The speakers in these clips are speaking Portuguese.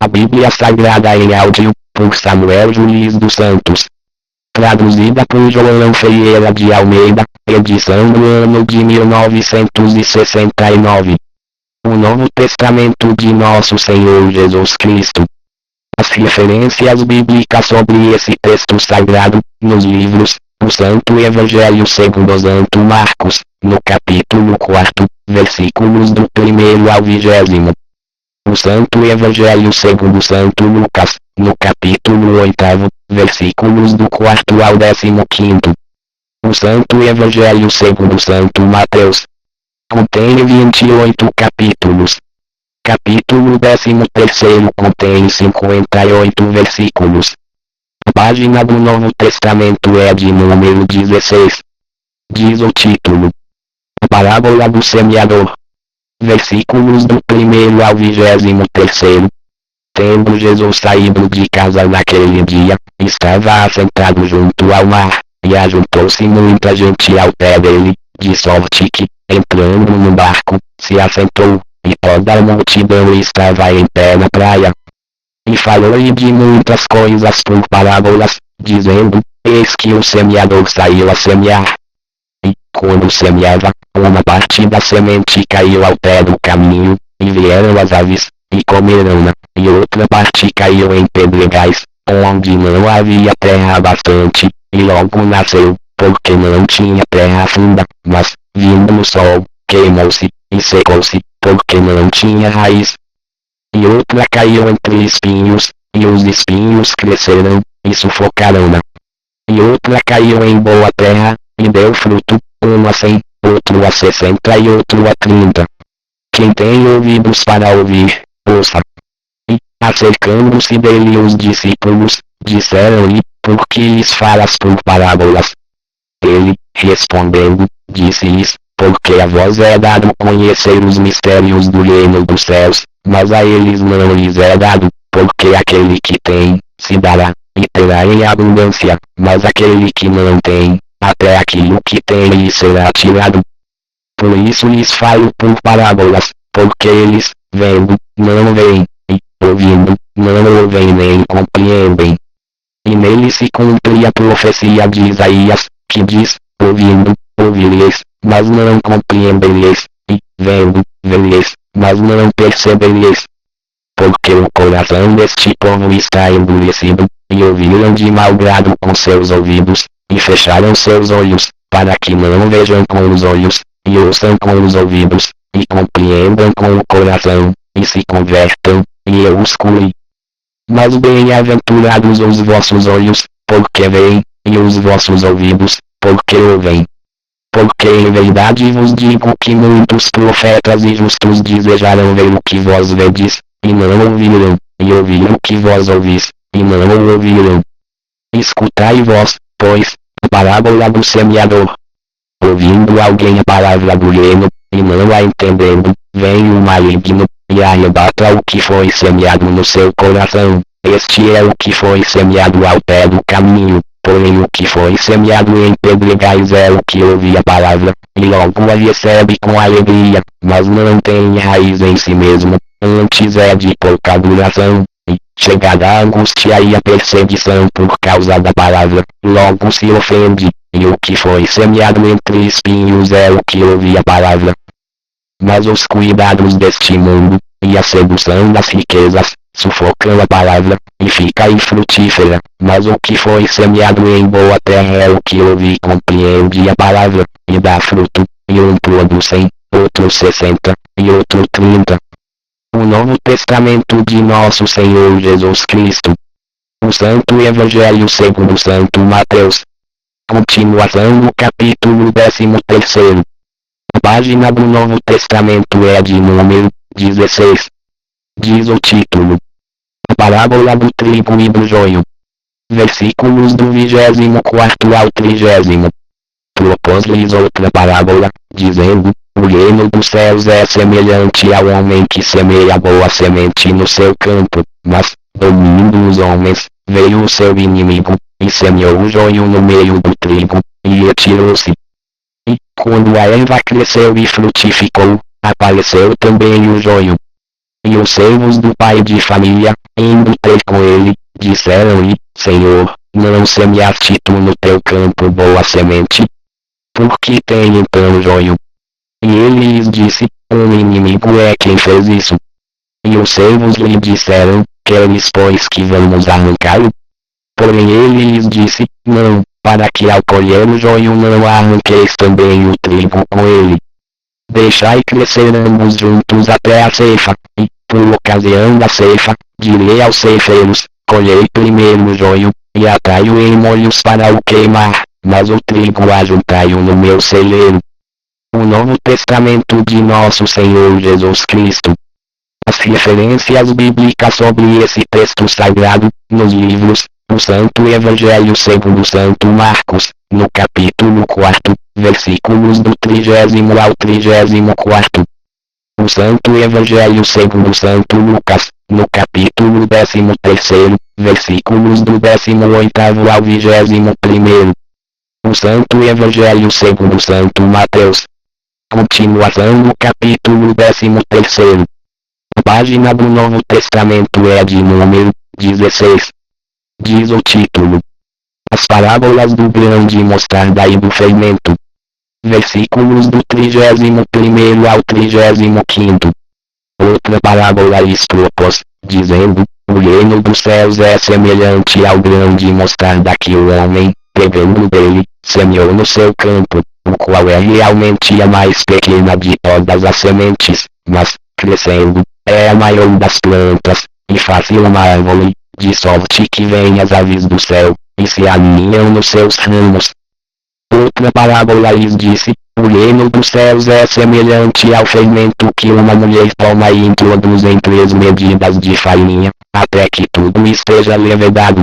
A Bíblia Sagrada em áudio, por Samuel Juiz dos Santos. Traduzida por João Ferreira de Almeida, edição do ano de 1969. O Novo Testamento de Nosso Senhor Jesus Cristo. As referências bíblicas sobre esse texto sagrado, nos livros, o Santo Evangelho segundo Santo Marcos, no capítulo 4, versículos do 1º ao 20º. O Santo Evangelho segundo Santo Lucas, no capítulo 8, versículos do 4 ao 15º. O Santo Evangelho segundo Santo Mateus. Contém 28 capítulos. Capítulo 13º contém 58 versículos. A página do Novo Testamento é de número 16. Diz o título: A Parábola do Semeador. Versículos do 1º ao 23º. Tendo Jesus saído de casa naquele dia, estava assentado junto ao mar, e ajuntou-se muita gente ao pé dele, de sorte que, entrando no barco, se assentou, e toda a multidão estava em pé na praia. E falou-lhe de muitas coisas por parábolas, dizendo: Eis que o semeador saiu a semear. E, quando semeava, uma parte da semente caiu ao pé do caminho, e vieram as aves, e comeram-na, e outra parte caiu em pedregais, onde não havia terra bastante, e logo nasceu, porque não tinha terra funda, mas, vindo o sol, queimou-se, e secou-se, porque não tinha raiz. E outra caiu entre espinhos, e os espinhos cresceram, e sufocaram-na. E outra caiu em boa terra, e deu fruto, um a 100, outro a 60 e outro a 30. Quem tem ouvidos para ouvir, ouça. E, acercando-se dele os discípulos, disseram-lhe: Por que lhes falas por parábolas? Ele, respondendo, disse-lhes: Porque a vós é dado conhecer os mistérios do reino dos céus, mas a eles não lhes é dado, porque aquele que tem, se dará, e terá em abundância, mas aquele que não tem, até aquilo que tem lhe será tirado. Por isso lhes falo por parábolas, porque eles, vendo, não veem, e, ouvindo, não ouvem nem compreendem. E nele se cumpre a profecia de Isaías, que diz: Ouvindo, ouvireis, mas não compreendereis, e, vendo, vereis, mas não percebereis. Porque o coração deste povo está endurecido, e ouviram de mau grado com seus ouvidos, e fecharam seus olhos, para que não vejam com os olhos, e ouçam com os ouvidos, e compreendam com o coração, e se convertam, e eu os cure. Mas bem-aventurados os vossos olhos, porque veem, e os vossos ouvidos, porque ouvem. Porque em verdade vos digo que muitos profetas e justos desejaram ver o que vós vedes, e não ouviram, e ouviram o que vós ouvis, e não o ouviram. Escutai vós, pois, a parábola do semeador. Ouvindo alguém a palavra do reino, e não a entendendo, vem o maligno, e arrebata o que foi semeado no seu coração. Este é o que foi semeado ao pé do caminho, porém o que foi semeado em pedregais é o que ouve a palavra, e logo a recebe com alegria, mas não tem raiz em si mesmo, antes é de pouca duração. E, chegada a angústia e a perseguição por causa da palavra, logo se ofende, e o que foi semeado entre espinhos é o que ouve a palavra. Mas os cuidados deste mundo, e a sedução das riquezas, sufocam a palavra, e fica infrutífera. Mas o que foi semeado em boa terra é o que ouve e compreende a palavra, e dá fruto, e um produz 100, outro 60, e outro 30. O Novo Testamento de Nosso Senhor Jesus Cristo. O Santo Evangelho segundo Santo Mateus. Continuação no capítulo 13º. A página do Novo Testamento é de número 16. Diz o título: A Parábola do Trigo e do Joio. Versículos do 24º ao 30º. Propôs-lhes outra parábola, dizendo: O reino dos céus é semelhante ao homem que semeia boa semente no seu campo, mas, dormindo os homens, veio o seu inimigo, e semeou o joio no meio do trigo, e retirou-se. E, quando a erva cresceu e frutificou, apareceu também o joio. E os servos do pai de família, indo ter com ele, disseram-lhe, Senhor, não semeaste tu no teu campo boa semente? Por que tem então joio? E ele lhes disse, um inimigo é quem fez isso. E os servos lhe disseram, queres pois que vamos arrancá-lo? Porém ele lhes disse, não, para que ao colher o joio não arranqueis também o trigo com ele. Deixai crescer ambos juntos até a ceifa, e, por ocasião da ceifa, direi aos ceifeiros, colhei primeiro o joio, e atai-o em molhos para o queimar, mas o trigo ajuntai-o no meu celeiro. O Novo Testamento de Nosso Senhor Jesus Cristo. As referências bíblicas sobre esse texto sagrado, nos livros, o Santo Evangelho segundo Santo Marcos, no capítulo 4, versículos do 30º ao 34º. O Santo Evangelho segundo Santo Lucas, no capítulo 13º, versículos do 18º ao 21º. O Santo Evangelho segundo Santo Mateus. Continuação no capítulo 13º. A página do Novo Testamento é de número 16. Diz o título: As parábolas do grão de mostarda e do fermento. Versículos do 31º ao 35º. Outra parábola lhes propôs, dizendo, o reino dos céus é semelhante ao grão de mostarda que o homem, pegando dele, semeou no seu campo, o qual é realmente a mais pequena de todas as sementes, mas, crescendo, é a maior das plantas, e faz-se uma árvore, de sorte que vêm as aves do céu, e se aninham nos seus ramos. Outra parábola lhes disse, o reino dos céus é semelhante ao fermento que uma mulher toma e introduz em 3 medidas de farinha, até que tudo esteja levedado.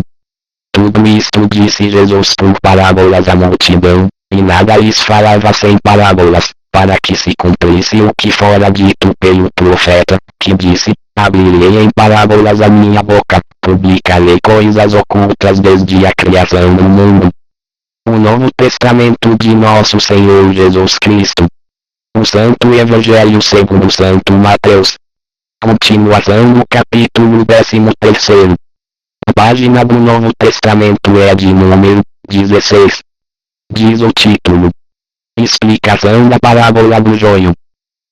Tudo isto disse Jesus por parábolas à multidão, e nada lhes falava sem parábolas, para que se cumprisse o que fora dito pelo profeta, que disse, abrirei em parábolas a minha boca, publicarei coisas ocultas desde a criação do mundo. O Novo Testamento de Nosso Senhor Jesus Cristo. O Santo Evangelho segundo Santo Mateus. Continuação no capítulo 13º. A página do Novo Testamento é de número 16. Diz o título: Explicação da parábola do joio.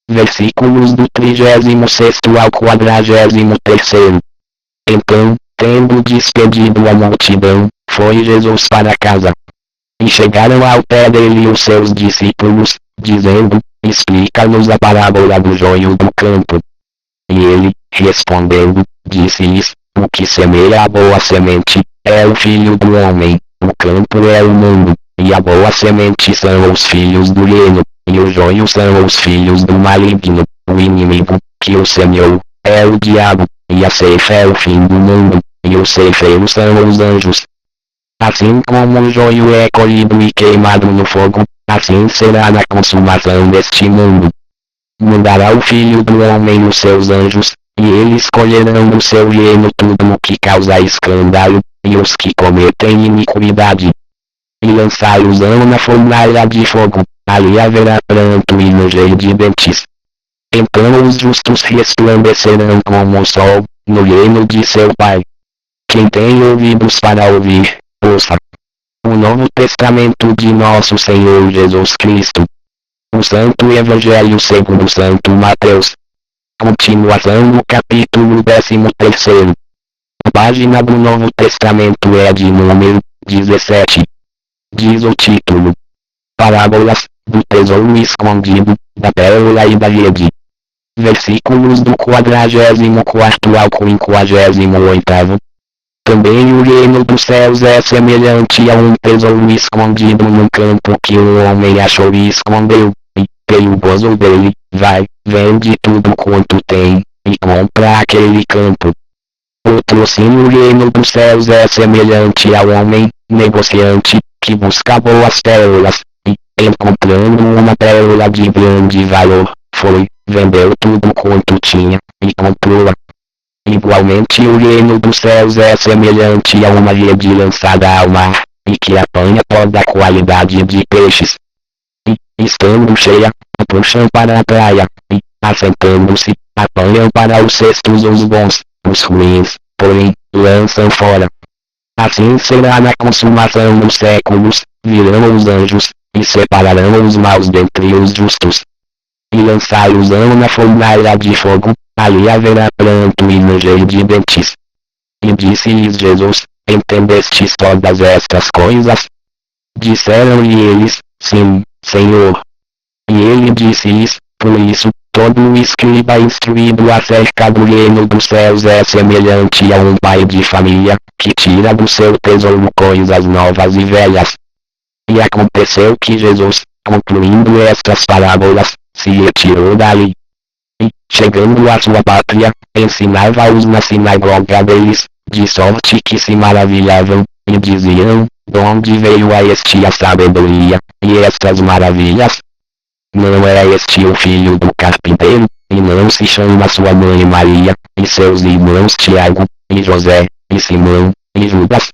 Versículos do 36º ao 43º. Então, tendo despedido a multidão, foi Jesus para casa. E chegaram ao pé dele os seus discípulos, dizendo, explica-nos a parábola do joio do campo. E ele, respondendo, disse-lhes, o que semeia a boa semente, é o filho do homem, o campo é o mundo, e a boa semente são os filhos do reino, e o joio são os filhos do maligno, o inimigo, que o semeou, é o diabo, e a ceifa é o fim do mundo, e os ceifeiros são os anjos. Assim como o joio é colhido e queimado no fogo, assim será na consumação deste mundo. Mandará o Filho do Homem os seus anjos, e eles colherão do seu reino tudo o que causa escândalo, e os que cometem iniquidade. E lançá-los-ão na fornalha de fogo, ali haverá pranto e ranger de dentes. Então os justos resplandecerão como o sol, no reino de seu Pai. Quem tem ouvidos para ouvir, ouça. O Novo Testamento de Nosso Senhor Jesus Cristo. O Santo Evangelho segundo Santo Mateus. Continuação no capítulo 13º. A página do Novo Testamento é de número 17. Diz o título: Parábolas, do tesouro escondido, da pérola e da rede. Versículos do 44º ao 58º. Também o reino dos céus é semelhante a um tesouro escondido num campo que um homem achou e escondeu, e, pelo gozo dele, vai, vende tudo quanto tem, e compra aquele campo. Outro assim o reino dos céus é semelhante ao homem, negociante, que busca boas pérolas, e, encontrando uma pérola de grande valor, foi, vendeu tudo quanto tinha, e comprou-a. Igualmente o reino dos céus é semelhante a uma rede lançada ao mar, e que apanha toda a qualidade de peixes. E, estando cheia, a puxam para a praia, e, assentando-se, Apanham para os cestos os bons, os ruins, porém, lançam fora. Assim será na consumação dos séculos, virão os anjos, e separarão os maus dentre os justos. E lançá-los-ão na fornalha de fogo, ali haverá pranto e ranger de dentes. E disse-lhes Jesus, entendestes todas estas coisas? Disseram-lhe eles, sim, Senhor. E ele disse-lhes, por isso, todo o escriba instruído acerca do reino dos céus é semelhante a um pai de família, que tira do seu tesouro coisas novas e velhas. E aconteceu que Jesus, concluindo estas parábolas, se retirou dali. E, chegando à sua pátria, ensinava-os na sinagoga deles, de sorte que se maravilhavam, e diziam, de onde veio a este a sabedoria, e estas maravilhas? Não é este o filho do carpinteiro, e não se chama sua mãe Maria, e seus irmãos Tiago, e José, e Simão, e Judas?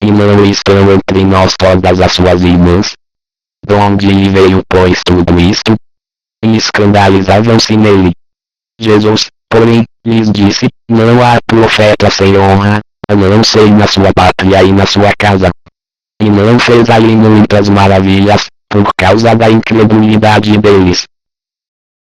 E não estão entre nós todas as suas irmãs? De onde lhe veio pois tudo isto? E escandalizavam-se nele. Jesus, porém, lhes disse, não há profeta sem honra, a não ser na sua pátria e na sua casa. E não fez ali muitas maravilhas, por causa da incredulidade deles.